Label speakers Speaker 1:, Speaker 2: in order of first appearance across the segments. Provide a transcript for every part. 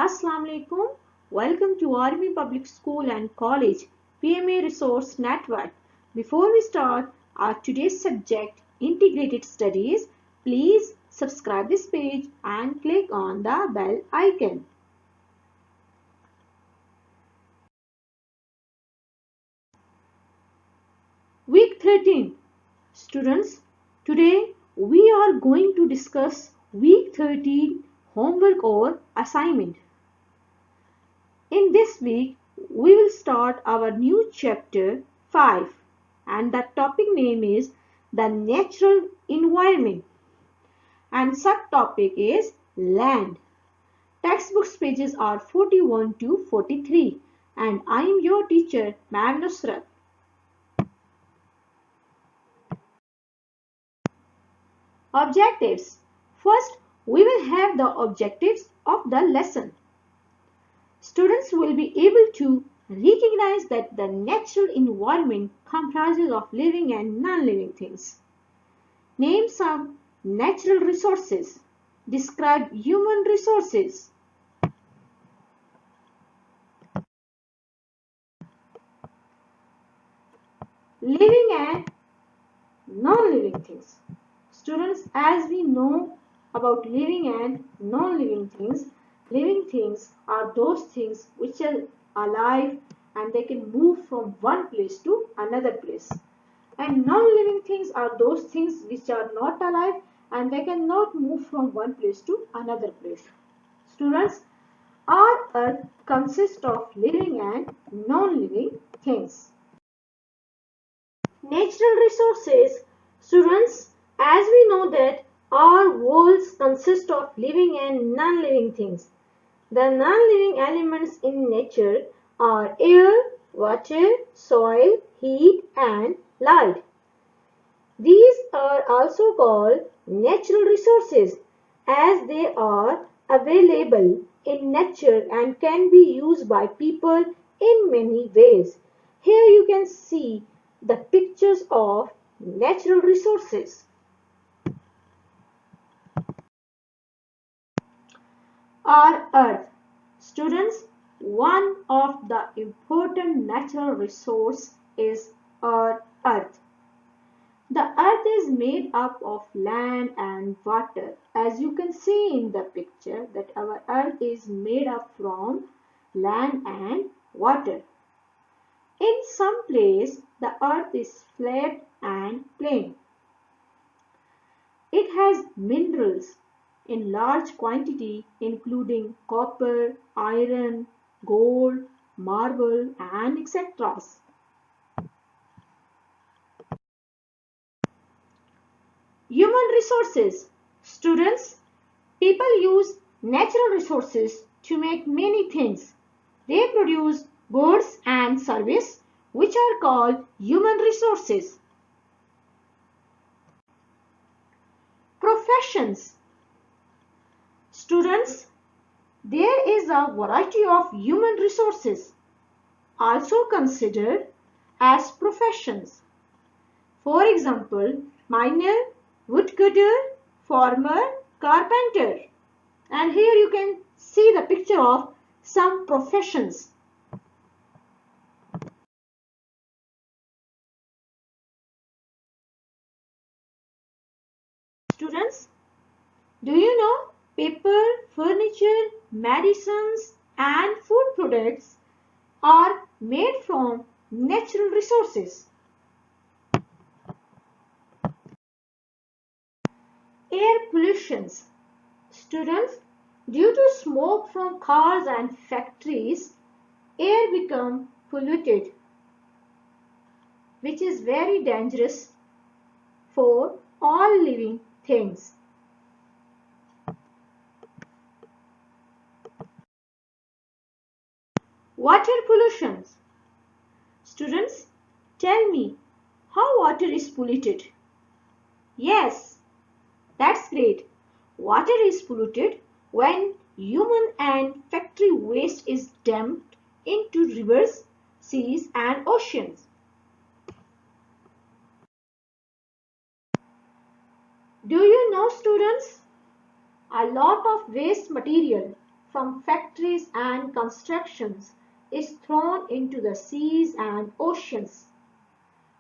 Speaker 1: Assalamu alaikum. Welcome to Army Public School and College PMA Resource Network. Before we start our today's subject, Integrated Studies, please subscribe this page and click on the bell icon. Week 13. Students, today we are going to discuss Week 13 homework or assignment. In this week, we will start our new chapter 5 and the topic name is the natural environment and subtopic is land. Textbooks pages are 41 to 43 and I am your teacher Ma'am Nusrat. Objectives. First, we will have the objectives of the lesson. Students will be able to recognize that the natural environment comprises of living and non-living things. Name some natural resources. Describe human resources. Living and non-living things. Students, as we know about living and non-living things are those things which are alive and they can move from one place to another place. And non-living things are those things which are not alive and they cannot move from one place to another place. Students, our earth consists of living and non-living things. Natural resources. Students, as we know that our worlds consist of living and non-living things. The non-living elements in nature are air, water, soil, heat and light. These are also called natural resources as they are available in nature and can be used by people in many ways. Here you can see the pictures of natural resources. Our earth. Students, one of the important natural resource is our earth. The earth is made up of land and water. As you can see in the picture that our earth is made up from land and water. In some place, the earth is flat and plain. It has minerals in large quantity including copper, iron, gold, marble and etc. Human resources. Students, people use natural resources to make many things. They produce goods and service which are called human resources. Professions. Students, there is a variety of human resources also considered as professions. For example, miner, woodcutter, farmer, carpenter. And here you can see the picture of some professions. Students, do you know paper, furniture, medicines and food products are made from natural resources? Air pollutions. Students, due to smoke from cars and factories, air becomes polluted, which is very dangerous for all living things. Water pollutions. Students, tell me how water is polluted. Yes, that's great. Water is polluted when human and factory waste is dumped into rivers, seas and oceans. Do you know, students, a lot of waste material from factories and constructions is thrown into the seas and oceans,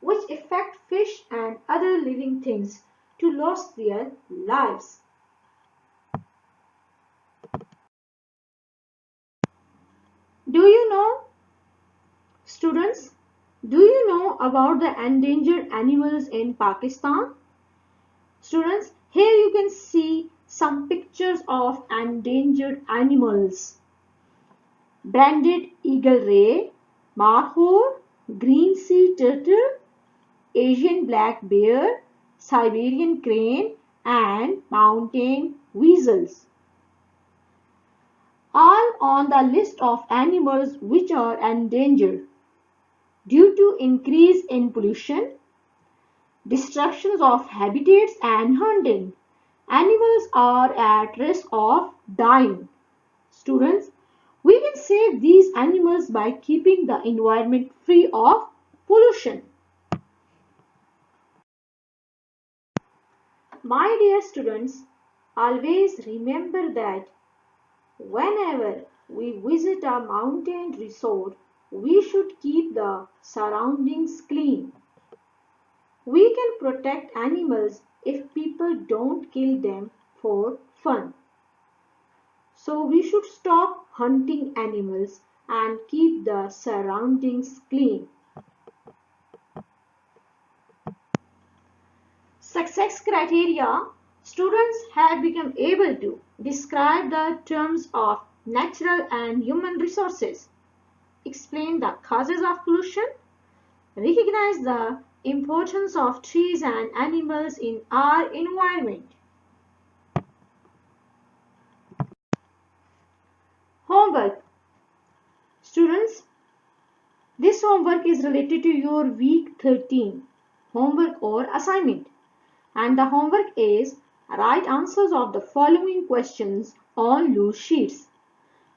Speaker 1: which affect fish and other living things to lose their lives. Do you know, students, do you know about the endangered animals in Pakistan? Students, here you can see some pictures of endangered animals. Branded eagle ray, markhor, green sea turtle, Asian black bear, Siberian crane, and mountain weasels, all on the list of animals which are endangered due to increase in pollution, destructions of habitats and hunting. Animals are at risk of dying. Students, we can save these animals by keeping the environment free of pollution. My dear students, always remember that whenever we visit a mountain resort, we should keep the surroundings clean. We can protect animals if people don't kill them for fun. So we should stop hunting animals and keep the surroundings clean. Success criteria. Students have become able to describe the terms of natural and human resources, explain the causes of pollution, recognize the importance of trees and animals in our environment. Homework. Students, this homework is related to your week 13 homework or assignment. And the homework is write answers of the following questions on loose sheets.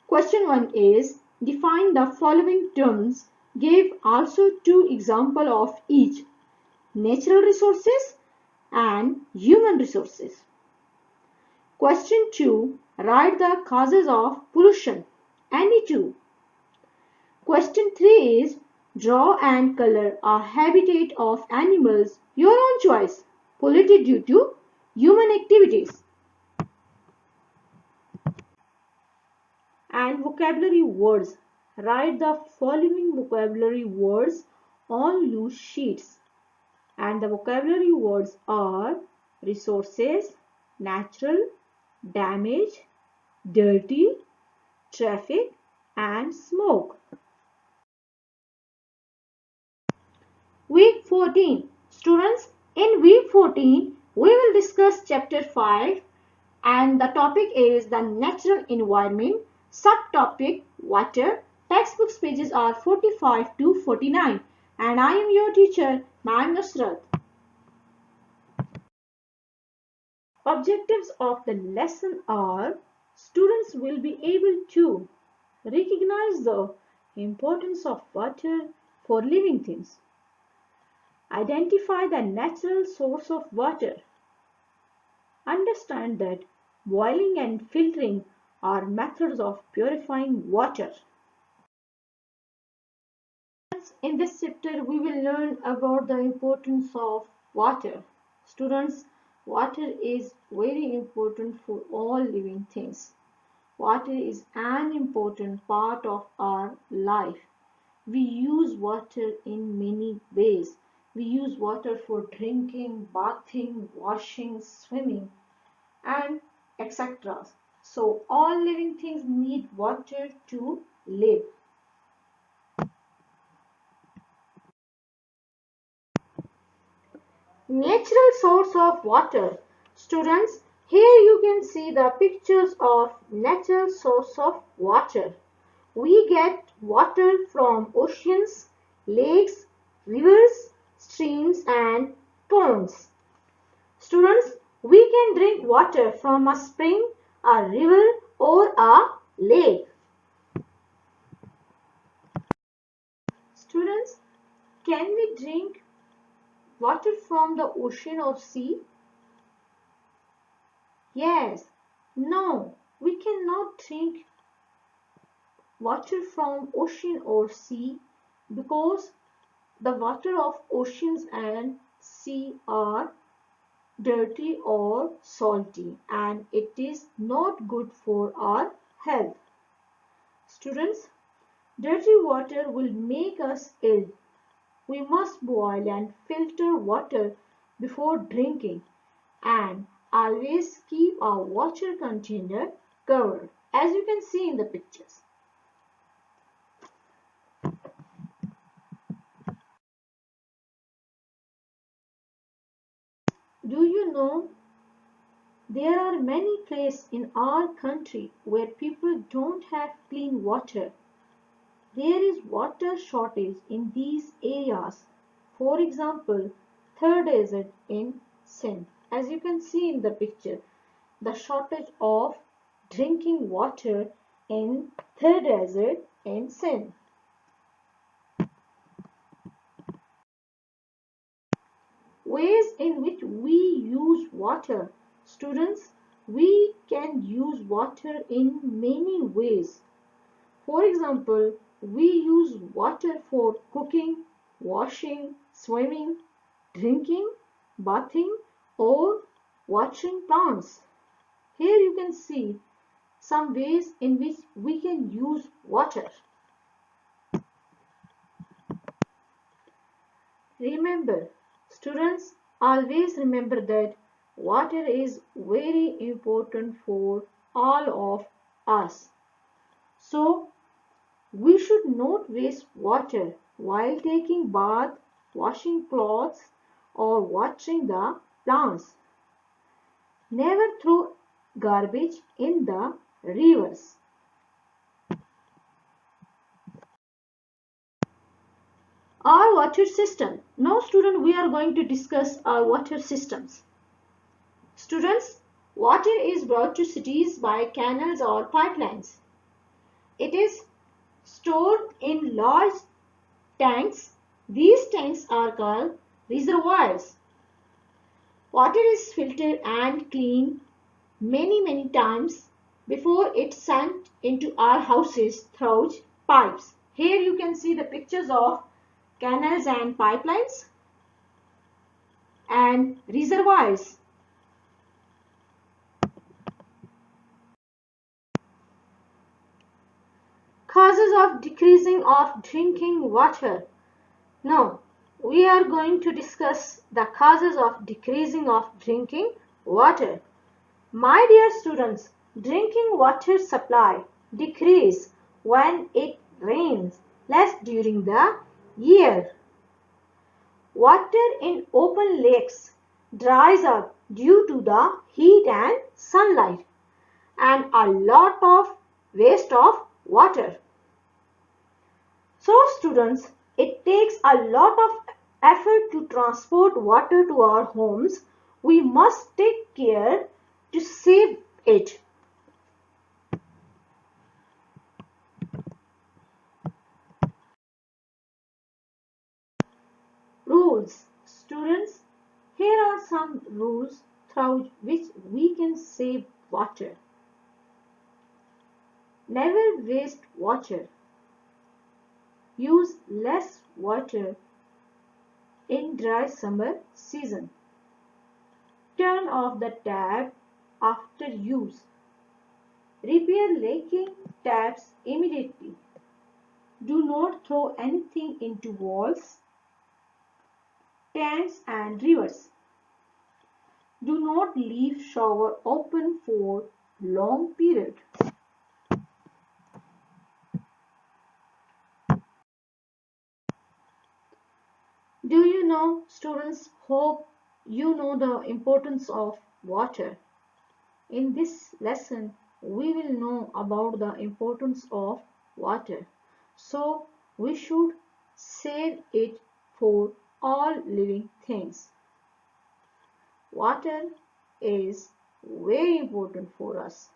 Speaker 1: Question 1 is define the following terms. Give also two examples of each: natural resources and human resources. Question 2, write the causes of pollution. Any two. Question 3 is draw and color a habitat of animals, your own choice, polluted due to human activities. And vocabulary words. Write the following vocabulary words on loose sheets. And the vocabulary words are resources, natural, damage, dirty, traffic, and smoke. Week 14. Students, in week 14, we will discuss chapter 5 and the topic is the natural environment, subtopic water. Textbooks pages are 45 to 49 and I am your teacher, Ma'am Nusrat. Objectives of the lesson are students will be able to recognize the importance of water for living things, identify the natural source of water, understand that boiling and filtering are methods of purifying water. In this chapter, we will learn about the importance of water. Students, water is very important for all living things. Water is an important part of our life. We use water in many ways. We use water for drinking, bathing, washing, swimming, and etc. So all living things need water to live. Natural source of water. Students, here you can see the pictures of natural source of water. We get water from oceans, lakes, rivers, streams and ponds. Students, we can drink water from a spring, a river or a lake. Students, can we drink water from the ocean or sea? Yes. No, we cannot drink water from ocean or sea because the water of oceans and sea are dirty or salty and it is not good for our health. Students, dirty water will make us ill. We must boil and filter water before drinking and always keep our water container covered as you can see in the pictures. Do you know there are many places in our country where people don't have clean water. There is water shortage in these areas. For example, third desert in Sindh. As you can see in the picture, the shortage of drinking water in third desert in Sindh. Ways in which we use water. Students, we can use water in many ways. For example, we use water for cooking, washing, swimming, drinking, bathing, or watering plants. Here you can see some ways in which we can use water. Remember, students, always remember that water is very important for all of us. So, we should not waste water while taking bath, washing clothes or watering the plants. Never throw garbage in the rivers. Our water system. Now student we are going to discuss our water systems. Students, water is brought to cities by canals or pipelines. It is stored in large tanks. These tanks are called reservoirs. Water is filtered and cleaned many times before it's sent into our houses through pipes. Here you can see the pictures of canals and pipelines and reservoirs. Causes of decreasing of drinking water. Now, we are going to discuss the causes of decreasing of drinking water. My dear students, drinking water supply decrease when it rains less during the year. Water in open lakes dries up due to the heat and sunlight and a lot of waste of water. So students, it takes a lot of effort to transport water to our homes. We must take care to save it. Rules. Students, here are some rules through which we can save water. Never waste water. Use less water in dry summer season. Turn off the tap after use. Repair leaking taps immediately. Do not throw anything into walls, tanks and rivers. Do not leave shower open for long period. Do you know, students, hope you know the importance of water. In this lesson, we will know about the importance of water. So, we should save it for all living things. Water is very important for us.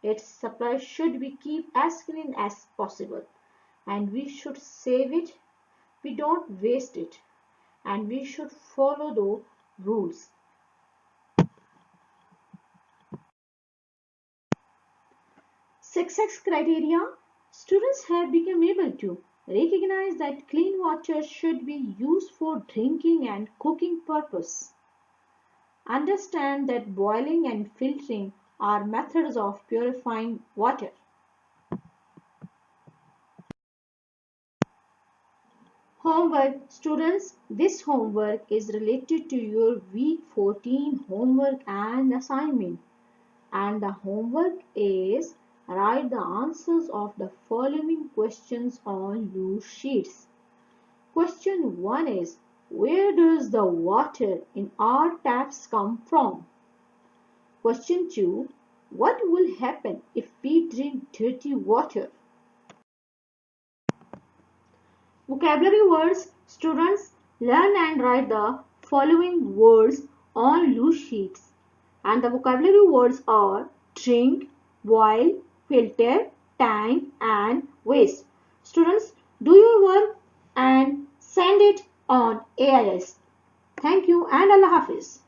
Speaker 1: Its supply should be kept as clean as possible and we should save it. We don't waste it and we should follow the rules. Success criteria. Students have become able to recognize that clean water should be used for drinking and cooking purpose. Understand that boiling and filtering are methods of purifying water. Homework. Students, this homework is related to your week 14 homework and assignment. And the homework is write the answers of the following questions on loose sheets. Question 1 is, where does the water in our taps come from? Question 2, what will happen if we drink dirty water? Vocabulary words. Students, learn and write the following words on loose sheets. And the vocabulary words are drink, boil, filter, tank and waste. Students, do your work and send it on AIS. Thank you and Allah Hafiz.